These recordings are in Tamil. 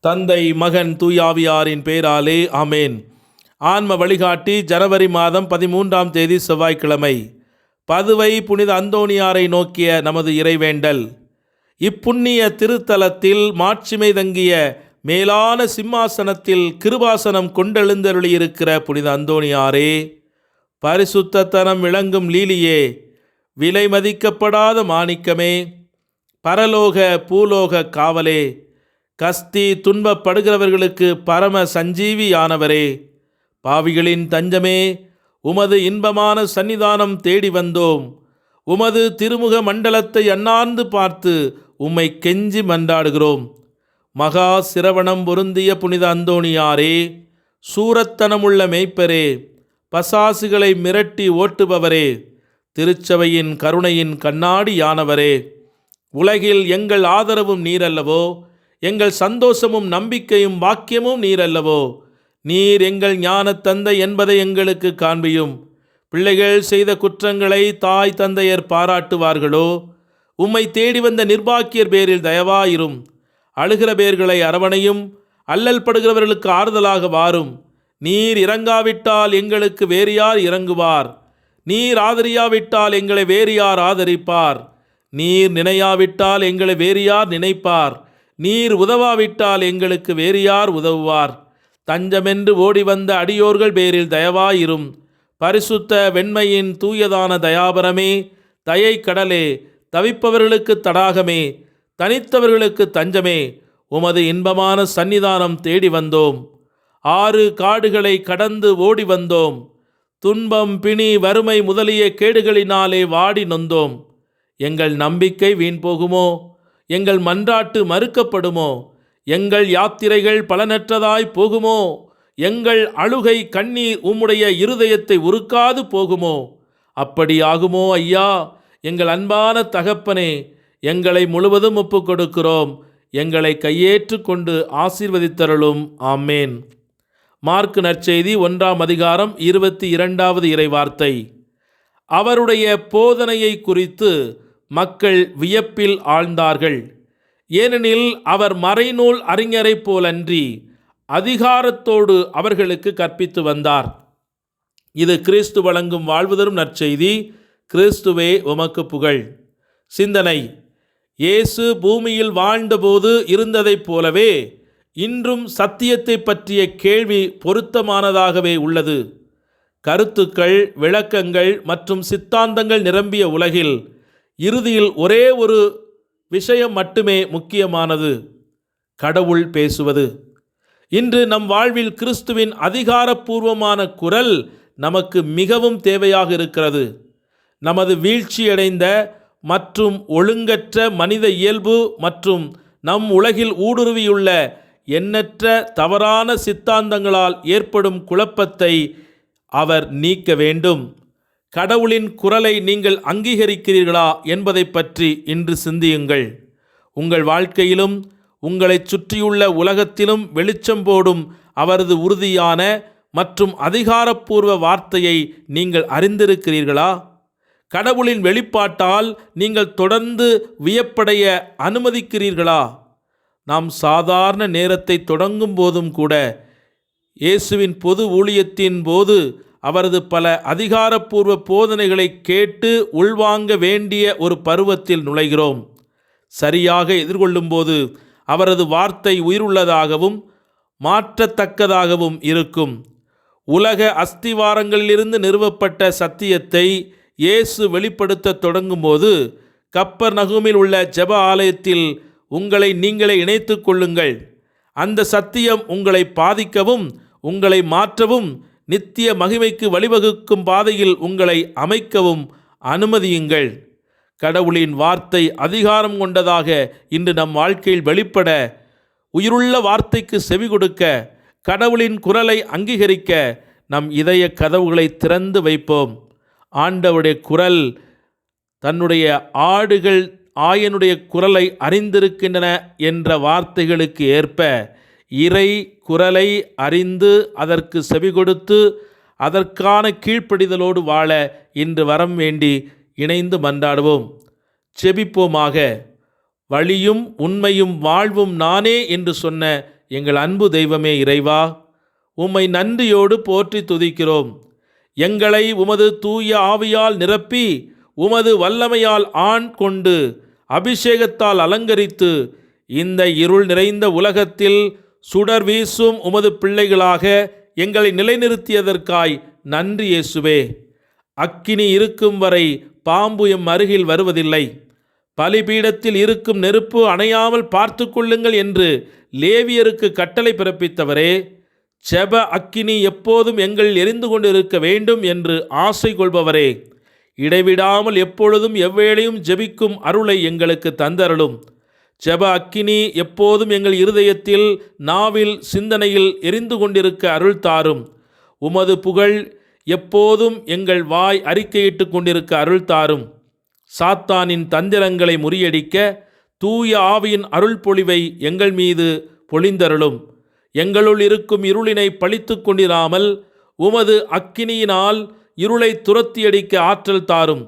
தந்தை, மகன், தூயாவியாரின் பெயராலே ஆமேன். ஆன்ம வழிகாட்டி ஜனவரி மாதம் 13ஆம் தேதி செவ்வாய்க்கிழமை. பதுவை புனித அந்தோணியாரை நோக்கிய நமது இறைவேண்டல். இப்புண்ணிய திருத்தலத்தில் மாட்சிமை தங்கிய மேலான சிம்மாசனத்தில் கிருபாசனம் கொண்டெழுந்தருளியிருக்கிற புனித அந்தோணியாரே, பரிசுத்தத்தனம் விளங்கும் லீலியே, விலை மதிக்கப்படாத மாணிக்கமே, பரலோக பூலோக காவலே, கஸ்தி துன்பப்படுகிறவர்களுக்கு பரம சஞ்சீவியானவரே, பாவிகளின் தஞ்சமே, உமது இன்பமான சன்னிதானம் தேடி வந்தோம். உமது திருமுக மண்டலத்தை அண்ணாந்து பார்த்து உம்மை கெஞ்சி மன்றாடுகிறோம். மகா சிரவணம் பொருந்திய புனித அந்தோணியாரே, சூரத்தனமுள்ள மேய்ப்பரே, பசாசுகளை மிரட்டி ஓட்டுபவரே, திருச்சபையின் கருணையின் கண்ணாடியானவரே, உலகில் எங்கள் ஆதரவும் நீரல்லவோ, எங்கள் சந்தோஷமும் நம்பிக்கையும் வாக்கியமும் நீரல்லவோ. நீர் எங்கள் ஞான தந்தை என்பதை எங்களுக்கு காண்பியும். பிள்ளைகள் செய்த குற்றங்களை தாய் தந்தையர் பாராட்டுவார்களோ? உம்மை தேடி வந்த நிர்பாக்கியர் பேரில் தயவாயிரும். அழுகிற பேர்களை அரவணையும், அல்லல் படுகிறவர்களுக்கு ஆறுதலாக வாரும். நீர் இறங்காவிட்டால் எங்களுக்கு வேறு யார் இறங்குவார்? நீர் ஆதரியாவிட்டால் எங்களை வேறு யார் ஆதரிப்பார்? நீர் நினையாவிட்டால் எங்களை வேறு யார் நினைப்பார்? நீர் உதவாவிட்டால் எங்களுக்கு வேறு யார் உதவுவார்? தஞ்சமென்று ஓடி வந்த அடியோர்கள் பேரில் தயவாயிரும். பரிசுத்த வெண்மையின் தூயதான தயாபரமே, தயை கடலே, தவிப்பவர்களுக்கு தடாகமே, தனித்தவர்களுக்கு தஞ்சமே, உமது இன்பமான சன்னிதானம் தேடி வந்தோம். 6 காடுகளை கடந்து ஓடி வந்தோம். துன்பம், பிணி, வறுமை முதலிய கேடுகளினாலே வாடி நொந்தோம். எங்கள் நம்பிக்கை வீண் போகுமோ? எங்கள் மன்றாட்டு மறுக்கப்படுமோ? எங்கள் யாத்திரைகள் பலனற்றதாய் போகுமோ? எங்கள் அழுகை கண்ணீர் உம்முடைய இருதயத்தை உருக்காது போகுமோ? அப்படி ஆகுமோ ஐயா? எங்கள் அன்பான தகப்பனே, எங்களை முழுவதும் ஒப்புக் கொடுக்கிறோம். எங்களை கையேற்று கொண்டு ஆசீர்வதித்தருளும். ஆமேன். மார்க்கு நற்செய்தி 1ஆம் அதிகாரம் 22வது இறைவார்த்தை. அவருடைய போதனையை குறித்து மக்கள் வியப்பில் ஆழ்ந்தார்கள். ஏனெனில் அவர் மறைநூல் அறிஞரைப் போலன்றி அதிகாரத்தோடு அவர்களுக்கு கற்பித்து வந்தார். இது கிறிஸ்து வழங்கும் வாழ்வு தரும் நற்செய்தி. கிறிஸ்துவே உமக்கு புகழ். சிந்தனை: இயேசு பூமியில் வாழ்ந்தபோது இருந்ததைப் போலவே இன்றும் சத்தியத்தை பற்றிய கேள்வி பொருத்தமானதாகவே உள்ளது. கருத்துக்கள், விளக்கங்கள் மற்றும் சித்தாந்தங்கள் நிரம்பிய உலகில் இறுதியில் ஒரே ஒரு விஷயம் மட்டுமே முக்கியமானது: கடவுள் பேசுவது. இன்று நம் வாழ்வில் கிறிஸ்துவின் அதிகாரப்பூர்வமான குரல் நமக்கு மிகவும் தேவையாக இருக்கிறது. நமது வீழ்ச்சியடைந்த மற்றும் ஒழுங்கற்ற மனித இயல்பு மற்றும் நம் உலகில் ஊடுருவியுள்ள எண்ணற்ற தவறான சித்தாந்தங்களால் ஏற்படும் குழப்பத்தை அவர் நீக்க வேண்டும். கடவுளின் குரலை நீங்கள் அங்கீகரிக்கிறீர்களா என்பதை பற்றி இன்று சிந்தியுங்கள். உங்கள் வாழ்க்கையிலும் உங்களை சுற்றியுள்ள உலகத்திலும் வெளிச்சம் போடும் அவரது உறுதியான மற்றும் அதிகாரப்பூர்வ வார்த்தையை நீங்கள் அறிந்திருக்கிறீர்களா? கடவுளின் வெளிப்பாட்டால் நீங்கள் தொடர்ந்து வியப்படைய அனுமதிக்கிறீர்களா? நாம் சாதாரண நேரத்தை தொடங்கும் போதும் கூட இயேசுவின் பொது ஊழியத்தின் போது அவரது பல அதிகாரப்பூர்வ போதனைகளை கேட்டு உள்வாங்க வேண்டிய ஒரு பருவத்தில் நுழைகிறோம். சரியாக எதிர்கொள்ளும்போது அவரது வார்த்தை உயிருள்ளதாகவும் மாற்றத்தக்கதாகவும் இருக்கும். உலக அஸ்திவாரங்களிலிருந்து நிறுவப்பட்ட சத்தியத்தை இயேசு வெளிப்படுத்த தொடங்கும்போது கப்பர்நகூமில் உள்ள ஜெப ஆலயத்தில் உங்களை நீங்களே இணைத்து கொள்ளுங்கள். அந்த சத்தியம் உங்களை பாதிக்கவும் உங்களை மாற்றவும் நித்திய மகிமைக்கு வழிவகுக்கும் பாதையில் உங்களை அமைக்கவும் அனுமதியுங்கள். கடவுளின் வார்த்தை அதிகாரம் கொண்டதாக இன்று நம் வாழ்க்கையில் வெளிப்பட, உயிருள்ள வார்த்தைக்கு செவி கொடுக்க, கடவுளின் குரலை அங்கீகரிக்க நம் இதய கதவுகளை திறந்து வைப்போம். ஆண்டவருடைய குரல், தன்னுடைய ஆடுகள் ஆயனுடைய குரலை அறிந்திருக்கின்றன என்ற வார்த்தைகளுக்கு ஏற்ப இறை குரலை அறிந்து அதற்கு செவி கொடுத்து அதற்கான கீழ்ப்படிதலோடு வாழ இன்று வரம் வேண்டி இணைந்து மன்றாடுவோம். செபிப்போமாக. வழியும் உண்மையும் வாழ்வும் நானே என்று சொன்ன எங்கள் அன்பு தெய்வமே இறைவா, உம்மை நன்றியோடு போற்றி துதிக்கிறோம். எங்களை உமது தூய ஆவியால் நிரப்பி உமது வல்லமையால் ஆண் கொண்டு அபிஷேகத்தால் அலங்கரித்து இந்த இருள் நிறைந்த உலகத்தில் சுடர் வீசும் உமது பிள்ளைகளாக எங்களை நிலைநிறுத்தியதற்காய் நன்றி இயேசுவே. அக்கினி இருக்கும் வரை பாம்பு எம் அருகில் வருவதில்லை, பலிபீடத்தில் இருக்கும் நெருப்பு அணையாமல் பார்த்து கொள்ளுங்கள் என்று லேவியருக்கு கட்டளை பிறப்பித்தவரே, ஜெப அக்கினி எப்போதும் எங்கள் எரிந்து கொண்டிருக்க வேண்டும் என்று ஆசை கொள்பவரே, இடைவிடாமல் எப்பொழுதும் எவ்வேளையும் ஜெபிக்கும் அருளை எங்களுக்கு தந்தருளும். ஜெப அக்கினி எப்போதும் எங்கள் இருதயத்தில், நாவில், சிந்தனையில் எரிந்து கொண்டிருக்க அருள் தாரும். உமது புகழ் எப்போதும் எங்கள் வாய் அறிக்கையிட்டு கொண்டிருக்க அருள் தாரும். சாத்தானின் தந்திரங்களை முறியடிக்க தூய ஆவியின் அருள் பொழிவை எங்கள் மீது பொழிந்தருளும். எங்களுள் இருக்கும் இருளினை பழித்து கொண்டிராமல் உமது அக்கினியினால் இருளை துரத்தியடிக்க ஆற்றல் தாரும்.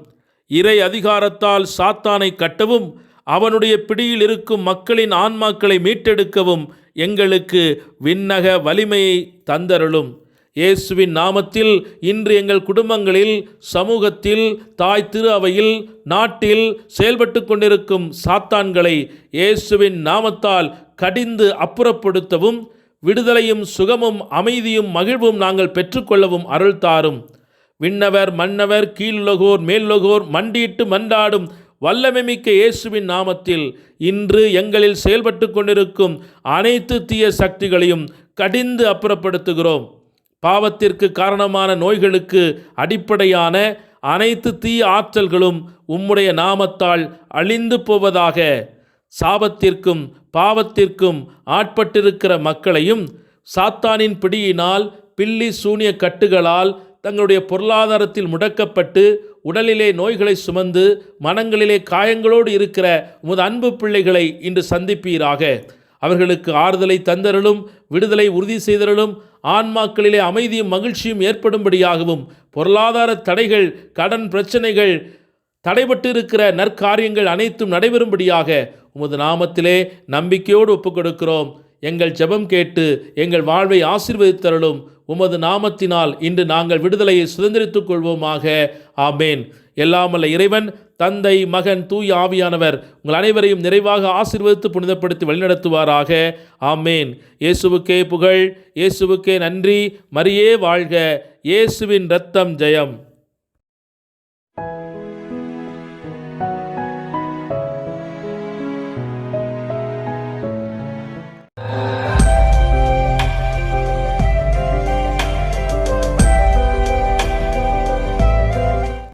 இறை அதிகாரத்தால் சாத்தானை கட்டவும் அவனுடைய பிடியில் இருக்கும் மக்களின் ஆன்மாக்களை மீட்டெடுக்கவும் எங்களுக்கு விண்ணக வலிமையை தந்தருளும். இயேசுவின் நாமத்தில் இன்று எங்கள் குடும்பங்களில், சமூகத்தில், தாய் திரு அவையில், நாட்டில் செயல்பட்டு கொண்டிருக்கும் சாத்தான்களை இயேசுவின் நாமத்தால் கடிந்து அப்புறப்படுத்தவும், விடுதலையும் சுகமும் அமைதியும் மகிழ்வும் நாங்கள் பெற்றுக்கொள்ளவும் அருள் தாரும். விண்ணவர் மன்னவர் கீழுலகோர் மேலுலகோர் மண்டியிட்டு மன்றாடும் வல்லமைமிக்க இயேசுவின் நாமத்தில் இன்று எங்களில் செயல்பட்டு கொண்டிருக்கும் அனைத்து தீய சக்திகளையும் கடிந்து அப்புறப்படுத்துகிறோம். பாவத்திற்கு காரணமான நோய்களுக்கு அடிப்படையான அனைத்து தீய ஆற்றல்களும் உம்முடைய நாமத்தால் அழிந்து போவதாக. சாபத்திற்கும் பாவத்திற்கும் ஆட்பட்டிருக்கிற மக்களையும் சாத்தானின் பிடியினால், பில்லி சூனிய கட்டுகளால் தங்களுடைய பொருளாதாரத்தில் முடக்கப்பட்டு உடலிலே நோய்களை சுமந்து மனங்களிலே காயங்களோடு இருக்கிற உமது அன்பு பிள்ளைகளை இன்று சந்திப்பீராக. அவர்களுக்கு ஆறுதலை தந்தருளும், விடுதலை உறுதி செய்தருளும், ஆன்மாக்களிலே அமைதியும் மகிழ்ச்சியும் ஏற்படும்படியாகவும், பொருளாதார தடைகள், கடன் பிரச்சனைகள், தடைபட்டு இருக்கிற நற்காரியங்கள் அனைத்தும் நடைபெறும்படியாக உமது நாமத்திலே நம்பிக்கையோடு ஒப்புக்கொடுக்கிறோம். எங்கள் ஜெபம் கேட்டு எங்கள் வாழ்வை ஆசீர்வதித்தருளும். உமது நாமத்தினால் இன்று நாங்கள் விடுதலையை சுதந்திரித்துக் கொள்வோமாக. ஆமேன். எல்லாமல்ல இறைவன், தந்தை, மகன், தூய ஆவியானவர் உங்கள் அனைவரையும் நிறைவாக ஆசீர்வதித்து புனிதப்படுத்தி வழிநடத்துவாராக. ஆமேன். இயேசுவுக்கே புகழ், இயேசுவுக்கே நன்றி. மரியே வாழ்க. இயேசுவின் இரத்தம் ஜெயம்.